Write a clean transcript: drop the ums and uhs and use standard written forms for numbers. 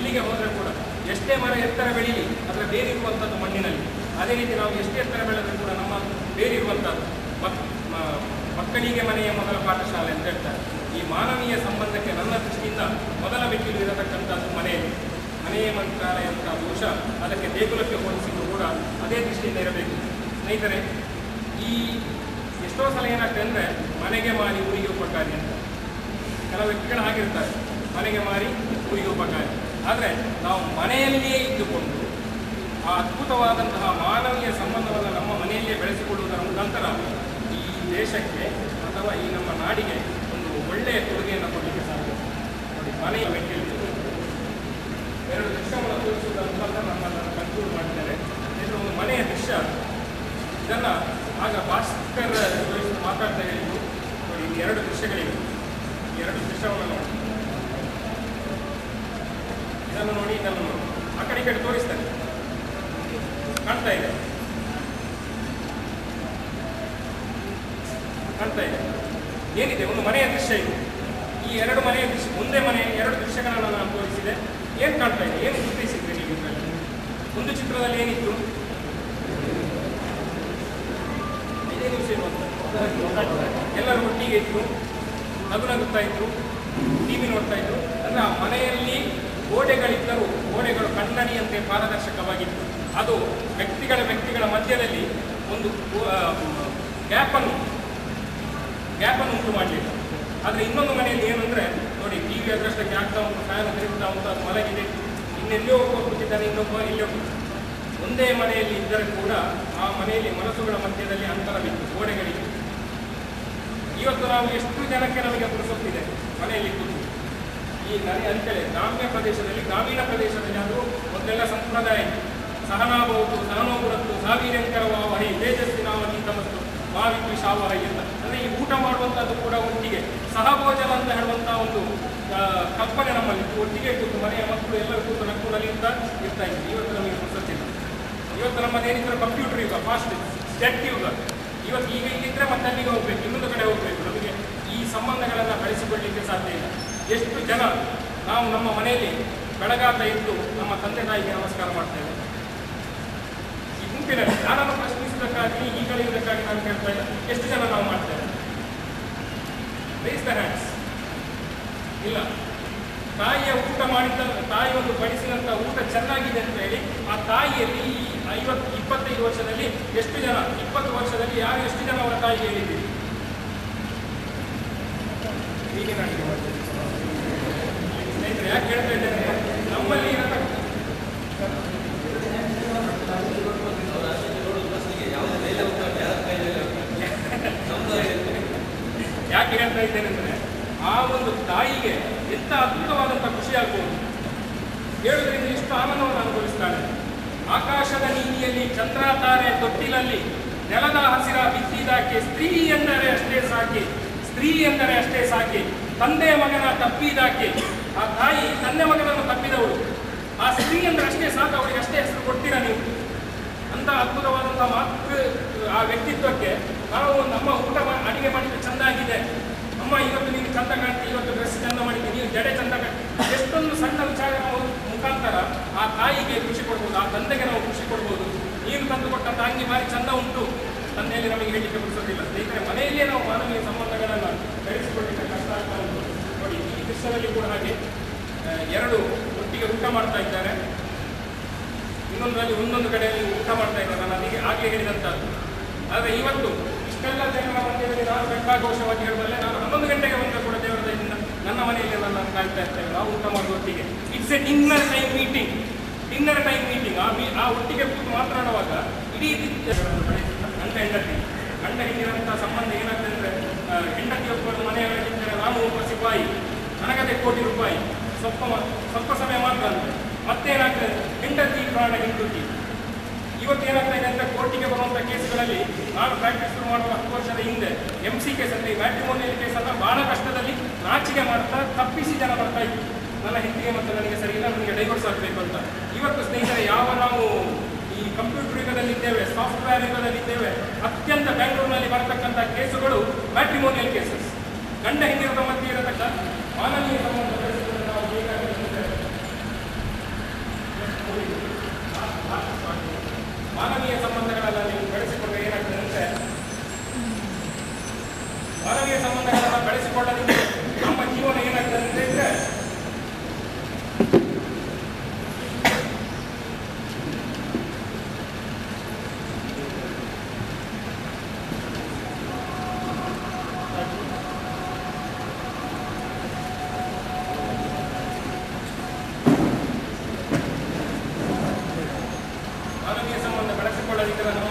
ಎಲ್ಲಿಗೆ ಹೋದರೆ ಕೂಡ ಎಷ್ಟೇ ಮರ ಎತ್ತರ ಬೆಳೀಲಿ ಅದರ ಬೇರಿರುವಂಥದ್ದು ಮಣ್ಣಿನಲ್ಲಿ. ಅದೇ ರೀತಿ ನಾವು ಎಷ್ಟೇ ಎತ್ತರ ಬೆಳೆದರೂ ಕೂಡ ನಮ್ಮ ಬೇರಿರುವಂಥದ್ದು ಮಕ್ಕಳಿಗೆ ಮನೆಯ ಮೊದಲ ಪಾಠಶಾಲೆ ಅಂತ ಹೇಳ್ತಾರೆ. ಈ ಮಾನವೀಯ ಸಂಬಂಧಕ್ಕೆ ನನ್ನ ದೃಷ್ಟಿಯಿಂದ ಮೊದಲ ಮೆಟ್ಟಿಲು ಇರತಕ್ಕಂಥದ್ದು ಮನೆಯಲ್ಲಿ. ಮನೆಯ ಮಂತ್ರಾಲಯ ಅಂತ ಬಹುಶಃ ಅದಕ್ಕೆ ದೇಗುಲಕ್ಕೆ ಹೋಲಿಸಿದ್ರು ಕೂಡ ಅದೇ ದೃಷ್ಟಿಯಿಂದ ಇರಬೇಕು. ಸ್ನೇಹಿತರೆ, ಈ ಎಷ್ಟೋ ಸಲ ಏನಾಗ್ತದೆ ಅಂದರೆ ಮನೆಗೆ ಮಾರಿ ಊರಿಗೆ ಉಪಕಾರಿ ಅಂತ ಕೆಲವು ವ್ಯಕ್ತಿಗಳು ಆಗಿರ್ತಾರೆ. ಮನೆಗೆ ಮಾರಿ ಊರಿಗೆ ಉಪಕಾರಿ. ಆದರೆ ನಾವು ಮನೆಯಲ್ಲಿಯೇ ಇದ್ದುಕೊಂಡು ಆ ಅದ್ಭುತವಾದಂತಹ ಮಾನವೀಯ ಸಂಬಂಧವನ್ನು ನಮ್ಮ ಮನೆಯಲ್ಲಿಯೇ ಬೆಳೆಸಿಕೊಳ್ಳುವುದರ ಮುಖಾಂತರ ಈ ದೇಶಕ್ಕೆ ಅಥವಾ ಈ ನಮ್ಮ ನಾಡಿಗೆ ಒಂದು ಒಳ್ಳೆಯ ಕೊಡುಗೆಯನ್ನು ಕೊಡಲಿಕ್ಕೆ ಸಾಧ್ಯ. ನೋಡಿ, ಮನೆಯ ಮೆಟ್ಟಿಲು ಎರಡು ದೃಶ್ಯವನ್ನು ತೋರಿಸುವುದರ ಮುಖಾಂತರ ನಮ್ಮನ್ನು ಕನ್ಕ್ಲೂಡ್ ಮಾಡಿದ್ದಾರೆ. ಇದು ಒಂದು ಮನೆಯ ದೃಶ್ಯ. ಇದನ್ನು ಆಗ ಭಾಸ್ಕರ್ ಮಾತಾಡ್ತಾ ಹೇಳಿದ್ದು. ನೋಡಿ, ಈ ಎರಡು ದೃಶ್ಯಗಳಿವೆ. ಈ ಎರಡು ದೃಶ್ಯವನ್ನು ನೋಡಿ, ಇದನ್ನು ನೋಡಿ, ಇದನ್ನು ನೋಡಿ, ಆ ಕಡೆ ಈ ಕಡೆ ತೋರಿಸ್ತಾರೆ. ಕಾಣ್ತಾ ಇದೆ, ಕಾಣ್ತಾ ಇದೆ. ಏನಿದೆ? ಒಂದು ಮನೆಯ ದೃಶ್ಯ ಇದು. ಈ ಎರಡು ಮನೆಯ ದೃಶ್ಯ, ಮುಂದೆ ಮನೆಯ ಎರಡು ದೃಶ್ಯಗಳನ್ನು ನಾನು ತೋರಿಸಿದೆ. ಏನು ಕಾಣ್ತಾ ಇದೆ? ಏನು ಗುರುತಿಸಿದ್ರಿ ನೀವು ಇದರಲ್ಲಿ? ಒಂದು ಚಿತ್ರದಲ್ಲಿ ಏನಿತ್ತು? 5 ನಿಮಿಷ ಇರುವಂಥದ್ದು. ಎಲ್ಲರೂ ಒಟ್ಟಿಗೆ ಇತ್ತು, ನಗುತ್ತಾ ಇದ್ರು, ಟಿವಿ ನೋಡ್ತಾ ಇದ್ರು. ಅಂದರೆ ಆ ಮನೆಯಲ್ಲಿ ಗೋಡೆಗಳಿದ್ದರೂ ಗೋಡೆಗಳು ಕನ್ನಡಿಯಂತೆ ಪಾರದರ್ಶಕವಾಗಿತ್ತು. ಅದು ವ್ಯಕ್ತಿಗಳ ಮಧ್ಯದಲ್ಲಿ ಒಂದು ಗ್ಯಾಪನ್ನು ಉಂಟು ಮಾಡಲಿಲ್ಲ. ಆದರೆ ಇನ್ನೊಂದು ಮನೆಯಲ್ಲಿ ಏನು ಅಂದರೆ ನೋಡಿ, ಟಿವಿ ಅದರಷ್ಟಕ್ಕೆ ಆಗ್ತಾ ಉಂಟು, ಫ್ಯಾನ್ ತಿರುಗ್ತಾ ಉಂಟು, ಅದು ಮಲಗಿದೆ, ಇನ್ನೆಲ್ಲೋ ಕೂತಿದ್ದಾನೆ, ಇನ್ನೊಬ್ಬ ಇಲ್ಲೋ. ಒಂದೇ ಮನೆಯಲ್ಲಿ ಇದ್ದರೆ ಕೂಡ ಆ ಮನೆಯಲ್ಲಿ ಮನಸ್ಸುಗಳ ಮಧ್ಯದಲ್ಲಿ ಅಂತರವಿತ್ತು, ಗೋಡೆಗಳಿತ್ತು. ಇವತ್ತು ನಾವು ಎಷ್ಟು ಜನಕ್ಕೆ ನಮಗೆ ಪುರುಸೊತ್ತಿದೆ ಮನೆಯಲ್ಲಿ ಕೂತು. ಈ ನರಿ ಅಂತೇಳಿ ಗ್ರಾಮೀಣ ಪ್ರದೇಶದಲ್ಲಿ ಅದು ಮೊದಲೆಲ್ಲ ಸಂಪ್ರದಾಯ ಇತ್ತು. ಸಹನಾಭವತು ಸಹನೋಗುರತ್ತು ಸಾವಿರ್ಯಂಕರವಾವಹಿ ತೇಜಸ್ವಿನಾವಹಿ ತಮಸ್ತು ಮಾವಿದ್ವಿಷಾವಹಿ ಅಂತ. ಅಂದರೆ ಈ ಊಟ ಮಾಡುವಂಥದ್ದು ಕೂಡ ಒಟ್ಟಿಗೆ ಸಹಭೋಜನ ಅಂತ ಹೇಳುವಂಥ ಒಂದು ಕಲ್ಪನೆ ನಮ್ಮಲ್ಲಿ ಒಟ್ಟಿಗೆ ಕೂತು ಮನೆಯ ಮಕ್ಕಳು ಎಲ್ಲರೂ ಕೂತು ನಕ್ಕೂರಲ್ಲಿ ಇರ್ತಾ ಇತ್ತು. ಇವತ್ತು ನಮಗೆ ಪುರುಸೊತ್ತಿಲ್ಲ. ಇವತ್ತು ನಮ್ಮದೇನಿದ್ರೆ ಕಂಪ್ಯೂಟರ್ ಯುಗ, ಫಾಸ್ಟ್ ಸ್ಟೆಟ್ ಯುಗ. ಇವತ್ತು ಈಗ ಇಲ್ಲಿದ್ದರೆ ಮತ್ತೆ ಅಲ್ಲಿಗೆ ಹೋಗ್ಬೇಕು, ಇನ್ನೊಂದು ಕಡೆ ಹೋಗಬೇಕು. ನಮಗೆ ಈ ಸಂಬಂಧಗಳನ್ನು ಬೆಳೆಸಿಕೊಳ್ಳಲಿಕ್ಕೆ ಸಾಧ್ಯ ಇಲ್ಲ. ಎಷ್ಟು ಜನ ನಾವು ನಮ್ಮ ಮನೆಯಲ್ಲಿ ಬೆಳಗಾತ ಇದ್ದು ನಮ್ಮ ತಂದೆ ತಾಯಿಗೆ ನಮಸ್ಕಾರ ಮಾಡ್ತೇವೆ. ಈ ಗುಂಪಿನಲ್ಲಿ ನಾನನ್ನು ಪ್ರಶ್ನಿಸುವುದಕ್ಕಾಗಿ, ಈ ಕಳೆಯುವುದಕ್ಕಾಗಿ ನಾನು ಕೇಳ್ತಾ ಇಲ್ಲ, ಎಷ್ಟು ಜನ ನಾವು ಮಾಡ್ತೇವೆ? Raise the hands. ಇಲ್ಲ. ತಾಯಿಯ ಊಟ ಮಾಡಿದ, ತಾಯಿ ಒಂದು ಬಡಿಸಿದಂಥ ಊಟ ಚೆನ್ನಾಗಿದೆ ಅಂತ ಹೇಳಿ ಆ ತಾಯಿಯಲ್ಲಿ ಈ 25 ವರ್ಷದಲ್ಲಿ ಎಷ್ಟು ಜನ, 20 ವರ್ಷದಲ್ಲಿ ಎಷ್ಟು ಜನ ಅವರ ತಾಯಿಗೆ ಹೇಳಿದ್ದೀರಿ? ಹೀಗೆ ನನಗೆ ಸ್ನೇಹಿತರೆ ಯಾಕೆ ಹೇಳ್ತಾ ಇದ್ದೇನೆ, ನಮ್ಮಲ್ಲಿ ಯಾಕೆ ಹೇಳ್ತಾ ಇದ್ದೇನೆ ಅಂದರೆ, ಆ ಒಂದು ತಾಯಿಗೆ ಎಂಥ ಅದ್ಭುತವಾದಂಥ ಖುಷಿಯಾಗ್ಬೋದು. ಹೇಳುವುದರಿಂದ ಇಷ್ಟು ಆನಂದವನ್ನು ಅನುಭವಿಸ್ತಾಳೆ. ಆಕಾಶದ ನೀತಿಯಲ್ಲಿ ಚಂದ್ರ ತಾರೆ ತೊಟ್ಟಿಲಲ್ಲಿ ನೆಲದ ಹಸಿರ ಬಿತ್ತಿದಾಕೆ ಸ್ತ್ರೀ ಎಂದರೆ ಅಷ್ಟೇ ಸಾಕಿ ತಂದೆ ಮಗನ ತಪ್ಪಿದಾಕೆ. ಆ ತಾಯಿ ತಂದೆ ಮಗನನ್ನು ತಪ್ಪಿದವಳು. ಆ ಸ್ತ್ರೀ ಅಂದರೆ ಅಷ್ಟೇ ಸಾಕು, ಅವಳಿಗೆ ಅಷ್ಟೇ ಹೆಸರು ಕೊಡ್ತೀರಾ ನೀವು? ಅಂತ ಅದ್ಭುತವಾದಂಥ ಮಾತು ಆ ವ್ಯಕ್ತಿತ್ವಕ್ಕೆ. ನಾವು ನಮ್ಮ ಊಟ ಅಡಿಗೆ ಮಾಡಿದ್ದು ಚೆಂದಾಗಿದೆ, ಅಮ್ಮ ಇವತ್ತು ನೀನು ಚಂದ ಕಾಣ್ತಿ, ಇವತ್ತು ಡ್ರೆಸ್ ಚಂದ ಮಾಡಿದ್ದೆ, ನೀವು ಜಡೆ ಚಂದ ಕಾಣ್ತಿ. ಎಷ್ಟೊಂದು ಸಣ್ಣ ವಿಚಾರ ಮುಖಾಂತರ ಆ ತಾಯಿಗೆ ಖುಷಿ ಕೊಡ್ಬೋದು, ಆ ತಂದೆಗೆ ನಾವು ಖುಷಿ ಕೊಡ್ಬೋದು. ನೀನು ತಂದು ಕೊಟ್ಟಂತ ಅಂಗಿ ಭಾರಿ ಚಂದ ಉಂಟು, ತಂದೆಯಲ್ಲಿ ನಮಗೆ ಹೇಳಲಿಕ್ಕೆ ಬಿಡಿಸೋದಿಲ್ಲ. ಸ್ನೇಹಿತರೆ, ಮನೆಯಲ್ಲೇ ನಾವು ಮಾನವೀಯ ಸಂಬಂಧಗಳನ್ನು ಬೆಳೆಸಿಕೊಳ್ಳಲಿಕ್ಕೆ ಕಷ್ಟ ಆಗ್ತಾ ಉಂಟು. ನೋಡಿ, ಈ ದೃಶ್ಯದಲ್ಲಿ ಕೂಡ ಹಾಗೆ ಎರಡು ಒಟ್ಟಿಗೆ ಊಟ ಮಾಡ್ತಾ ಇದ್ದಾರೆ. ಇನ್ನೊಂದರಲ್ಲಿ ಒಂದೊಂದು ಕಡೆಯಲ್ಲಿ ಊಟ ಮಾಡ್ತಾ ಇದ್ದಾರೆ. ನಾನು ಅದಕ್ಕೆ ಆಗಲೇ ಹೇಳಿದಂಥದ್ದು. ಆದರೆ ಇವತ್ತು ಇಷ್ಟೆಲ್ಲ ಜನರ ಮಧ್ಯದಲ್ಲಿ ನಾನು ಬೆಟ್ಟಾಘೋಷವಾಗಿ ಹೇಳಿದ್ರೆ ನಾನು 11 ಗಂಟೆಗೆ ಬಂದರೆ ಕೂಡ ದೇವರ ದಯದಿಂದ ನನ್ನ ಮನೆಯಲ್ಲಿ ನಾನು ಕಾಯ್ತಾ ಇರ್ತೇವೆ. ನಾವು ಊಟ ಮಾಡುವ ಒಟ್ಟಿಗೆ it's A dinner time meeting. ಆ ಒಟ್ಟಿಗೆ ಕೂತು ಮಾತನಾಡುವಾಗ ಇಡೀ ಗಂಡ ಹೆಂಡತಿರಂಥ ಸಂಬಂಧ ಏನಾಗ್ತದೆ ಅಂದರೆ, ಹೆಂಡತಿಯೊಬ್ಬರು ಮನೆಯಲ್ಲಿದ್ದರೆ ನಾನು ಒಬ್ಬ ಸಿಪಾಯಿ, ನನಗದೇ ಕೋಟಿ ರೂಪಾಯಿ, ಸ್ವಲ್ಪ ಸಮಯ ಮಾತ್ರ ಅಂದರೆ ಮತ್ತೇನಾಗ್ತದೆ, ಹೆಂಡತಿ ಪ್ರಾಣ ಹಿಂಡುತ್ತಿ. ಇವತ್ತೇನಾಗ್ತಾ ಇದೆ ಅಂದರೆ, ಕೋರ್ಟಿಗೆ ಬರುವಂಥ ಕೇಸುಗಳಲ್ಲಿ ನಾನು ಪ್ರಾಕ್ಟೀಸ್ ಮಾಡುವ 10 ವರ್ಷದ ಹಿಂದೆ MC ಕೇಸ್ ಅಂದರೆ ಮ್ಯಾಟ್ರಿಮೋನಿಯಲ್ ಕೇಸನ್ನು ಭಾಳ ಕಷ್ಟದಲ್ಲಿ ನಾಚಿಕೆ ಮಾಡ್ತಾ ತಪ್ಪಿಸಿ ಜನ ಬರ್ತಾ ಇತ್ತು. ನನ್ನ ಹೆಂಡತಿಗೆ ಮತ್ತು ನನಗೆ ಸರಿ ಇಲ್ಲ, ನನಗೆ ಡೈವರ್ಸ್ ಆಗಬೇಕು ಅಂತ. ಇವತ್ತು ಸ್ನೇಹಿತರೆ, ನಾವು ಈ ಕಂಪ್ಯೂಟರ್ ಯುಗದಲ್ಲಿದ್ದೇವೆ, ಸಾಫ್ಟ್ವೇರ್ ಯುಗದಲ್ಲಿದ್ದೇವೆ. ಅತ್ಯಂತ ಬೆಂಗಳೂರಿನಲ್ಲಿ ಬರತಕ್ಕಂಥ ಕೇಸುಗಳು ಮ್ಯಾಟ್ರಿಮೋನಿಯಲ್ ಕೇಸಸ್. ಗಂಡ ಹೆಂಡಿರದ ಮಧ್ಯೆ ಇರತಕ್ಕ ಮಾನವೀಯ ಸಂಬಂಧ ಬೆಳೆಸಿಕೊಂಡು ನಾವು ಬೇಕಾಗಿರುತ್ತದೆ. ಈ ಥರ